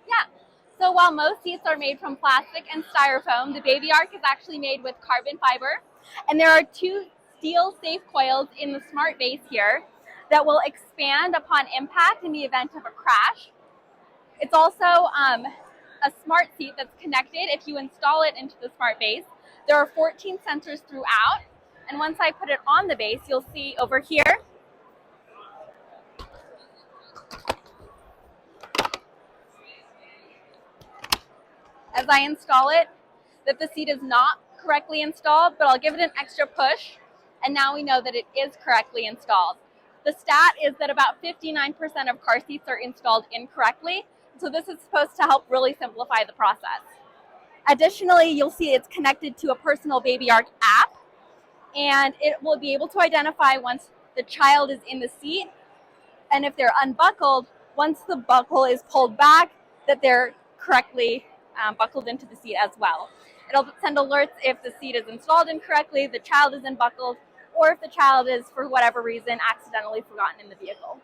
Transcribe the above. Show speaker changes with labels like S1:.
S1: Yeah. So while most seats are made from plastic and styrofoam, the Babyark is actually made with carbon fiber. And there are two steel safe coils in the smart base here that will expand upon impact in the event of a crash. It's also a smart seat that's connected if you install it into the smart base. There are 14 sensors throughout. And once I put it on the base, you'll see over here, as I install it, that the seat is not correctly installed, but I'll give it an extra push, and now we know that it is correctly installed. The stat is that about 59% of car seats are installed incorrectly, so this is supposed to help really simplify the process. Additionally, you'll see it's connected to a personal Babyark app, and it will be able to identify once the child is in the seat, and if they're unbuckled, once the buckle is pulled back, that they're correctly buckled into the seat as well. It'll send alerts if the seat is installed incorrectly, the child is unbuckled, or if the child is, for whatever reason, accidentally forgotten in the vehicle.